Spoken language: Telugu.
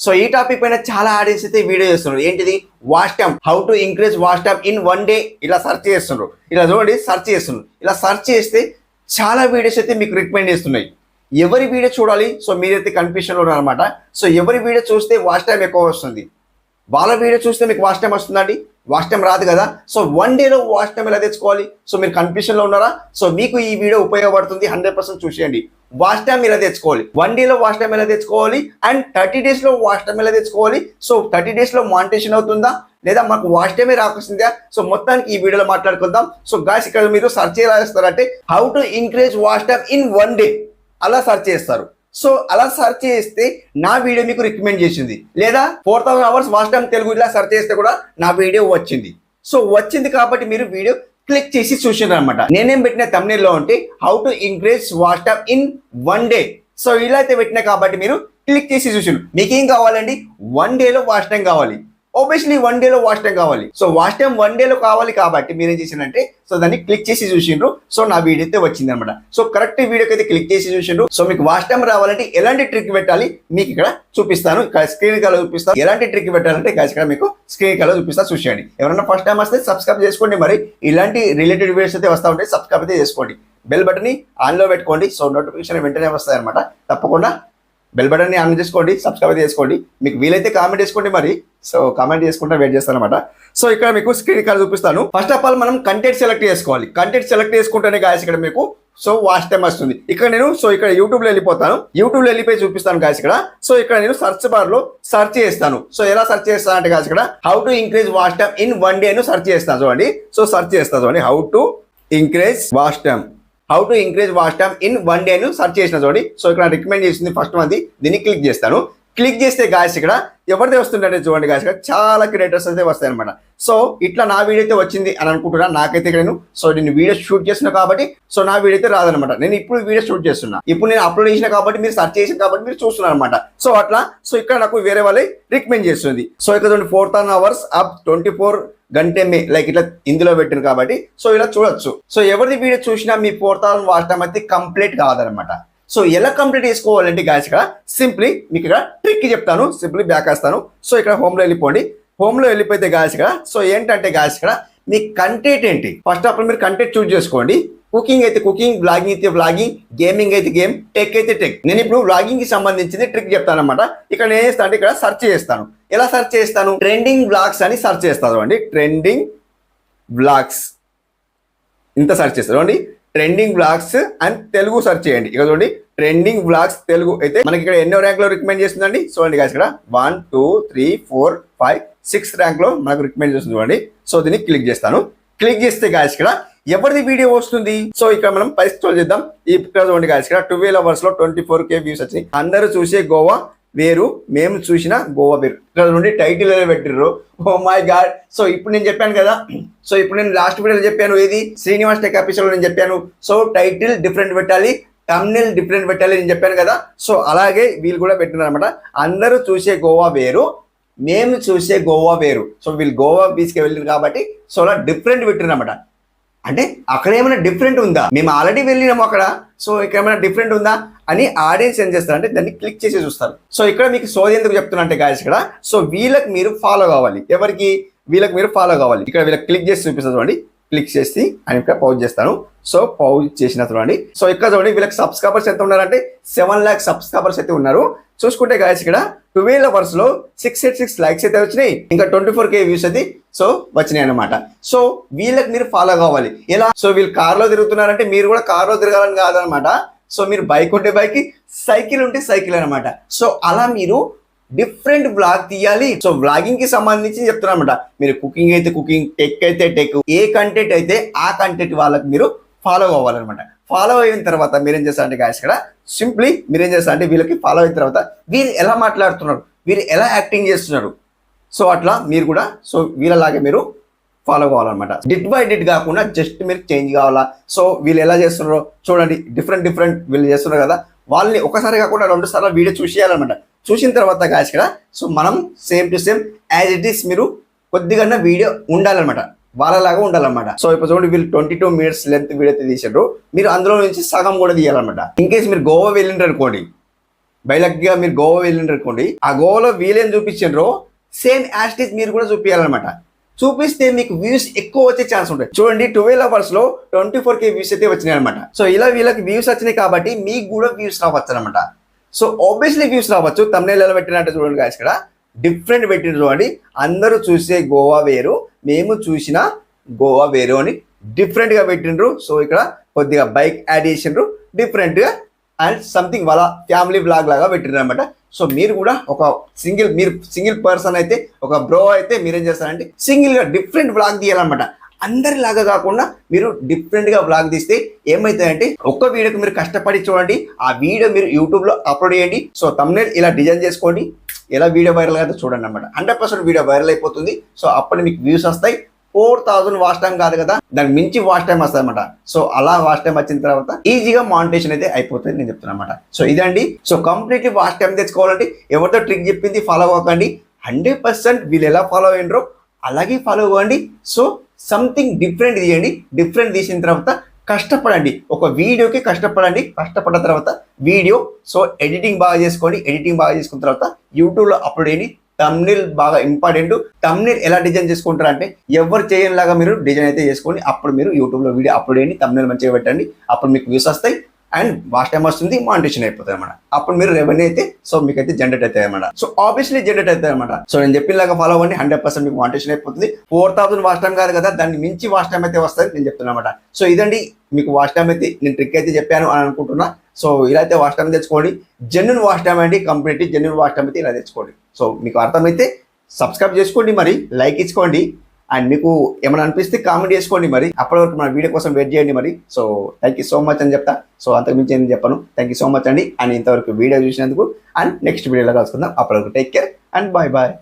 సో ఈ టాపిక్ పైన చాలా ఆడియన్స్ అయితే వీడియో చేస్తున్నారు. ఏంటిది? Watch time, how to increase watch time in 1 day. ఇలా సెర్చ్ చేస్తున్నారు. ఇలా చూడండి, సెర్చ్ చేస్తున్నారు. ఇలా సెర్చ్ చేస్తే చాలా వీడియోస్ అయితే మీకు రికమెండ్ చేస్తున్నాయి. ఎవరి వీడియో చూడాలి? సో మీరైతే కన్ఫ్యూషన్లో ఉన్నారనమాట. సో ఎవరి వీడియో చూస్తే వాచ్ టైం ఎక్కువ వస్తుంది, వాళ్ళ వీడియో చూస్తే మీకు వాచ్ టైం వస్తుందండి. వాచ్ టైం రాదు కదా. సో 1 డేలో వాచ్ టైం ఎలా తెచ్చుకోవాలి? సో మీరు కన్ఫ్యూషన్లో ఉన్నారా? సో మీకు ఈ వీడియో ఉపయోగపడుతుంది. 100% చూసేయండి. వాచ్ టైం ఎలా తెచ్చుకోవాలి, 1 డేలో వాచ్ టైం ఎలా తెచ్చుకోవాలి, అండ్ 30 డేస్లో వాచ్ టైం ఎలా తెచ్చుకోవాలి. సో 30 డేస్లో మానిటైజేషన్ అవుతుందా లేదా మాకు వాచ్ టైమే రాకొస్తుందా? సో మొత్తానికి ఈ వీడియోలో మాట్లాడుకుందాం. సో గాయ్స్, ఇక్కడ మీరు సర్చ్ ఎలా చేస్తారంటే how to increase watch time in 1 day అలా సర్చ్ చేస్తారు. సో అలా సెర్చ్ చేస్తే నా వీడియో మీకు రికమెండ్ చేసింది. లేదా 4000 అవర్స్ వాచ్ టైం తెలుగు ఇలా సెర్చ్ చేస్తే కూడా నా వీడియో వచ్చింది. సో వచ్చింది కాబట్టి మీరు వీడియో క్లిక్ చేసి చూసారు అనమాట. నేనేం పెట్టిన thumbnail లో అంటే how to increase watch time in 1 day. So ఇలా అయితే పెట్టినా కాబట్టి మీరు క్లిక్ చేసి చూసారు. మీకేం కావాలండి? 1 డేలో వాచ్ టైం కావాలి. ఆబ్వియస్లీ 1 డేలో వాచ్ టైం కావాలి. సో వాచ్ టైం 1 డేలో కావాలి కాబట్టి మీరు ఏం చేసిందంటే సో దాన్ని క్లిక్ చేసి చూసిండ్రు. సో నా వీడియో అయితే వచ్చింది అనమాట. సో కరెక్ట్ వీడియోకి అయితే క్లిక్ చేసి చూసిండ్రు. సో మీకు వాచ్ టైం రావాలంటే ఎలాంటి ట్రిక్ పెట్టాలి మీకు ఇక్కడ చూపిస్తాను. ఇక్కడ స్క్రీన్ కాల్ చూపిస్తాను. ఎలాంటి ట్రిక్ పెట్టాలంటే ఇక్కడ మీకు స్క్రీన్ కాల్ చూపిస్తా, చూసేయండి. ఎవరైనా ఫస్ట్ టైం వస్తే సబ్స్క్రైబ్ చేసుకోండి. మరి ఇలాంటి రిలేటెడ్ వీడియోస్ అయితే వస్తూ ఉంటాయి. సబ్స్క్రైబ్ అయితే చేసుకోండి. బెల్ బటన్ని ఆన్లో పెట్టుకోండి. సో నోటిఫికేషన్ వెంటనే వస్తాయి అనమాట. తప్పకుండా బెల్ బటన్ని ఆన్ చేసుకోండి, సబ్స్క్రైబ్ చేసుకోండి. మీకు వీలైతే కామెంట్ చేసుకోండి. మరి సో కామెంట్ చేసుకుంటా వెయిట్ చేస్తాను అనమాట. సో ఇక్కడ మీకు స్క్రీన్ కాల్ చూపిస్తాను. ఫస్ట్ ఆఫ్ ఆల్ మనం కంటెంట్ సెలెక్ట్ చేసుకోవాలి. కంటెంట్ సెలెక్ట్ చేసుకుంటేనే గాయస్ ఇక్కడ మీకు సో వాచ్ టైం వస్తుంది. ఇక్కడ నేను సో ఇక్కడ యూట్యూబ్లో వెళ్ళిపోతాను. యూట్యూబ్లో వెళ్ళిపోయి చూపిస్తాను గాయస్ ఇక్కడ. సో ఇక్కడ నేను సర్చ్ బార్ లో సర్చ్ చేస్తాను. సో ఎలా సర్చ్ చేస్తాను అంటే గాయస్ ఇక్కడ how to increase watch time in 1 day search చేస్తాను. చూడండి, సో సర్చ్ చేస్తాను. చూడండి, how to increase watch time, how to increase watch time in 1 day search చేసిన. చూడండి, సో ఇక్కడ రికమెండ్ చేసింది ఫస్ట్ మంది. దీన్ని క్లిక్ చేస్తాను. క్లిక్ చేస్తే గాయస్ ఇక్కడ ఎవరిదే వస్తుందంటే చూడండి గాయస్ ఇక్కడ చాలా క్రియేటర్స్ అయితే వస్తాయి అనమాట. సో ఇట్లా నా వీడియో అయితే వచ్చింది అని అనుకుంటున్నా. నాకైతే ఇక్కడ నేను సో నేను వీడియో షూట్ చేస్తున్నా కాబట్టి సో నా వీడియో అయితే రాదనమాట. నేను ఇప్పుడు వీడియో షూట్ చేస్తున్నా, ఇప్పుడు నేను అప్లోడ్ చేసిన కాబట్టి మీరు సర్చ్ చేసిన కాబట్టి మీరు చూస్తున్నారు అనమాట. సో అట్లా సో ఇక్కడ నాకు వేరే వాళ్ళే రికమెండ్ చేస్తుంది. సో ఇక్కడ 4000 అవర్స్ అప్ 24 గంటే మే లైక్ ఇట్లా ఇందులో పెట్టింది కాబట్టి సో ఇలా చూడొచ్చు. సో ఎవరిది వీడియో చూసినా మీ 4000 వాచ్ టైం అయితే కంప్లీట్ కాదనమాట. సో ఎలా కంప్లీట్ చేసుకోవాలంటే గాయస్ ఇక్కడ సింప్లీ మీకు ఇక్కడ ట్రిక్ చెప్తాను. సింప్లీ బ్యాక్ వేస్తాను. సో ఇక్కడ హోమ్లో వెళ్ళిపోండి. హోమ్లో వెళ్ళిపోతే గాయస్ ఇక్కడ సో ఏంటంటే గాయస్ ఇక్కడ మీ కంటెంట్ ఏంటి? ఫస్ట్ ఆఫ్ ఆల్ మీరు కంటెంట్ చూస్ చేసుకోండి. కుకింగ్ అయితే కుకింగ్, బ్లాగింగ్ అయితే బ్లాగింగ్, గేమింగ్ అయితే గేమ్, టెక్ అయితే టెక్. నేను ఇప్పుడు బ్లాగింగ్ కి సంబంధించింది ట్రిక్ చెప్తాను అనమాట. ఇక్కడ నేను చేస్తాను అంటే ఇక్కడ సెర్చ్ చేస్తాను. ఎలా సెర్చ్ చేస్తాను? ట్రెండింగ్ బ్లాగ్స్ అని సెర్చ్ చేస్తాను అండి. ట్రెండింగ్ బ్లాగ్స్ ఇంత సెర్చ్ చేస్తాను అండి. Trending blogs and Telugu search చేయండి. ఇక చూడండి, ట్రెండింగ్ బ్లాగ్స్ తెలుగు అయితే మనకి ఇక్కడ ఎన్నో ర్యాంక్ లో రికమెండ్ చేస్తుందండి. చూడండి గాయ్స్ ఇక్కడ 1 2 3 4 5 6 ర్యాంక్ లో మనకు రికమెండ్ చేస్తుంది. చూడండి, సో దీన్ని క్లిక్ చేస్తాను. క్లిక్ చేస్తే గాయ్స్ ఇక్కడ ఎవరిది వీడియో వస్తుంది? సో ఇక్కడ మనం పరిస్థితులు చేద్దాం. ఇక్కడ చూడండి గాయ్స్ ఇక్కడ 12 అవర్స్ లో 24K వ్యూస్ వచ్చినాయి. అందరూ చూసే గోవా వేరు, మేము చూసిన గోవా వేరు. ఇక్కడ నుండి టైటిల్ పెట్టిర్రు. Oh my God. సో ఇప్పుడు నేను చెప్పాను కదా, సో ఇప్పుడు నేను లాస్ట్ వీడియోలో చెప్పాను, ఏది శ్రీనివాస్ టెక్ ఎపిసోడ్ నేను చెప్పాను. సో టైటిల్ డిఫరెంట్ పెట్టాలి, thumbnail డిఫరెంట్ పెట్టాలి నేను చెప్పాను కదా. సో అలాగే వీళ్ళు కూడా పెట్టినారు అనమాట. అందరూ చూసే గోవా వేరు, మేము చూసే గోవా వేరు. సో వీళ్ళు గోవా బీచ్కి వెళ్ళారు కాబట్టి సో అలా డిఫరెంట్ పెట్టినారు అనమాట. అంటే అక్కడ ఏమైనా డిఫరెంట్ ఉందా? మేము ఆల్రెడీ వెళ్ళినాము అక్కడ, సో ఇక్కడ ఏమైనా డిఫరెంట్ ఉందా అని ఆడియన్స్ ఏం చేస్తారంటే దాన్ని క్లిక్ చేసి చూస్తారు. సో ఇక్కడ మీకు సోది ఎందుకు చెప్తున్నా అంటే గాయస్ ఇక్కడ సో వీళ్ళకి మీరు ఫాలో కావాలి. ఎవరికి? వీళ్ళకి మీరు ఫాలో కావాలి. ఇక్కడ వీళ్ళకి క్లిక్ చేసి చూపిస్తారు. చూడండి, క్లిక్ చేసి అని ఇక్కడ పౌజ్ చేస్తాను. సో పౌజ్ చేసిన చూడండి. సో ఇక్కడ చూడండి వీళ్ళకి సబ్స్క్రైబర్స్ ఎంత ఉన్నారంటే 7 lakhs సబ్స్క్రైబర్స్ అయితే ఉన్నారు. చూసుకుంటే గాయస్ ఇక్కడ 12 అవర్స్ లో 686 లైక్స్ అయితే వచ్చినాయి. ఇంకా 24K వ్యూస్ అయితే సో వచ్చినాయి అనమాట. సో వీళ్ళకి మీరు ఫాలో కావాలి. ఎలా? సో వీళ్ళు కార్లో తిరుగుతున్నారంటే మీరు కూడా కార్లో తిరగాలని కాదనమాట. సో మీరు బైక్ ఉంటే బైక్, సైకిల్ ఉంటే సైకిల్ అనమాట. సో అలా మీరు డిఫరెంట్ బ్లాగ్ తీయాలి. సో బ్లాగింగ్ కి సంబంధించి చెప్తున్నా అనమాట. మీరు కుకింగ్ అయితే కుకింగ్, టెక్ అయితే టెక్, ఏ కంటెంట్ అయితే ఆ కంటెంట్ వాళ్ళకి మీరు ఫాలో కావాలన్నమాట. ఫాలో అయిన తర్వాత మీరేం చేస్తారంటే గాయస్ ఇక్కడ సింప్లీ మీరేం చేస్తారంటే వీళ్ళకి ఫాలో అయిన తర్వాత వీళ్ళు ఎలా మాట్లాడుతున్నారు, వీళ్ళు ఎలా యాక్టింగ్ చేస్తున్నారు, సో అట్లా మీరు కూడా సో వీళ్ళలాగే మీరు ఫాలో కావాలన్నమాట. డిట్ బై డిట్ కాకుండా జస్ట్ మీరు చేంజ్ కావాలా. సో వీళ్ళు ఎలా చేస్తున్నారో చూడండి, డిఫరెంట్ వీళ్ళు చేస్తున్నారు కదా, వాళ్ళని ఒకసారి కాకుండా 2 సార్లు వీడియో చూసేయాలన్నమాట. చూసిన తర్వాత గాయస్ ఇక్కడ సో మనం same to same as it is మీరు కొద్దిగా వీడియో ఉండాలన్నమాట, వాళ్ళలాగా ఉండాలన్నమాట. సో ఇప్పుడు చూడండి వీళ్ళు 22 minutes లెంత్ వీడియో అయితే తీసారు. మీరు అందులో నుంచి సగం కూడా తీయాలన్నమాట. ఇన్ కేసు మీరు గోవా వెళ్ళిండ్రు అనుకోండి, బైలక్గా మీరు గోవా వెళ్ళిండ్రు అనుకోండి, ఆ గోవాలో వీలేం చూపించారో సేమ్ యాస్టిస్ మీరు కూడా చూపించాలన్నమాట. చూపిస్తే మీకు వ్యూస్ ఎక్కువ వచ్చే ఛాన్స్ ఉంటాయి. చూడండి 12 hours లో 24K వ్యూస్ అయితే వచ్చినాయి అనమాట. సో ఇలా వీళ్ళకి వ్యూస్ వచ్చినాయి కాబట్టి మీకు కూడా వ్యూస్ రావచ్చు అనమాట. సో ఆబ్వియస్లీ వ్యూస్ రావచ్చు. తమ్నైల్ ఎలా పెట్టినట్టు చూడండి గాయ్స్, ఇక్కడ డిఫరెంట్ పెట్టిన చూడండి. అందరూ చూసే గోవా వేరు, మేము చూసిన గోవా వేరు అని డిఫరెంట్గా పెట్టిండ్రు. సో ఇక్కడ కొద్దిగా బైక్ యాడ్ చేసిండ్రు డిఫరెంట్గా, అండ్ సంథింగ్ వాళ్ళ ఫ్యామిలీ బ్లాగ్ లాగా పెట్టిండ్రు అనమాట. సో మీరు కూడా ఒక సింగిల్ పర్సన్ అయితే, ఒక బ్రో అయితే మీరేం చేస్తారంటే సింగిల్గా డిఫరెంట్ బ్లాగ్ తీయాలన్నమాట. అందరిలాగా కాకుండా మీరు డిఫరెంట్గా బ్లాగ్ తీస్తే ఏమవుతుందంటే ఒక్క వీడియోకి మీరు కష్టపడి చూడండి, ఆ వీడియో మీరు యూట్యూబ్లో అప్లోడ్ చేయండి. సో తమ్నైల్ ఇలా డిజైన్ చేసుకోండి, ఎలా వీడియో వైరల్ అయితే చూడండి అనమాట. 100% వీడియో వైరల్ అయిపోతుంది. సో అప్పుడు మీకు వ్యూస్ వస్తాయి. 4000 వాచ్ టైం కాదు కదా, దానికి మించి వాచ్ టైం వస్తుంది అనమాట. సో అలా వాచ్ టైం వచ్చిన తర్వాత ఈజీగా మానిటైజేషన్ అయితే అయిపోతుంది నేను చెప్తున్నా అనమాట. సో ఇదండి. సో కంప్లీట్లీ వాచ్ టైం తెచ్చుకోవాలంటే ఎవరితో ట్రిక్ చెప్పింది ఫాలో అవ్వకండి. 100% వీళ్ళు ఎలా ఫాలో అయినరో అలాగే ఫాలో అవ్వండి. సో సంథింగ్ డిఫరెంట్ తీయండి. డిఫరెంట్ తీసిన తర్వాత కష్టపడండి, ఒక వీడియోకి కష్టపడండి. కష్టపడిన తర్వాత వీడియో సో ఎడిటింగ్ బాగా చేసుకోండి. ఎడిటింగ్ బాగా చేసుకున్న తర్వాత యూట్యూబ్లో అప్లోడ్ చేయండి. తమ్నైల్ బాగా ఇంపార్టెంట్. తమ్నైల్ ఎలా డిజైన్ చేసుకుంటారు అంటే ఎవరు చేయనిలాగా మీరు డిజైన్ అయితే చేసుకోండి. అప్పుడు మీరు యూట్యూబ్లో వీడియో అప్లోడ్ చేయండి, తమ్నైల్ మంచిగా పెట్టండి. అప్పుడు మీకు వ్యూస్ వస్తాయి అండ్ వాచ్ టైం వస్తుంది, మానిటైజేషన్ అయిపోతుంది అనమాట. అప్పుడు మీరు రెవెన్యూ అయితే సో మీకు అయితే జనరేట్ అవుతాయి అనమాట. సో ఆబ్వియస్లీ జనరేట్ అవుతాయి అనమాట. సో నేను చెప్పినలాగా ఫాలో అవ్వండి, 100% మీకు మానిటైజేషన్ అయిపోతుంది. 4000 వాచ్ టైం కాదు కదా, దాన్ని మించి వాచ్ టైం అయితే వస్తుంది నేను చెప్తున్నా అనమాట. సో ఇదండి మీకు వాచ్ టైం అయితే నేను ట్రిక్ అయితే చెప్పాను అని అనుకుంటున్నా. సో ఇలా అయితే వాచ్ టైం తెచ్చుకోండి. జెన్యూన్ వాచ్ టైం అండి, కంప్లీట్ జెన్యూన్ వాచ్ టైం అయితే ఇలా తెచ్చుకోండి. సో మీకు అర్థమైతే సబ్స్క్రైబ్ చేసుకోండి, మరి లైక్ ఇచ్చుకోండి, అండ్ మీకు ఏమైనా అనిపిస్తే కామెంట్ చేసుకోండి. మరి అప్పటి వరకు మన వీడియో కోసం వెయిట్ చేయండి. మరి so thank you so much అని చెప్తా. సో అంతకు మించి ఏం చెప్పను. థ్యాంక్ యూ సో మచ్ అండి. అండ్ ఇంతవరకు వీడియో చూసినందుకు. అండ్ నెక్స్ట్ వీడియోలో కలుసుకుందాం. అప్పటి వరకు take care and bye bye.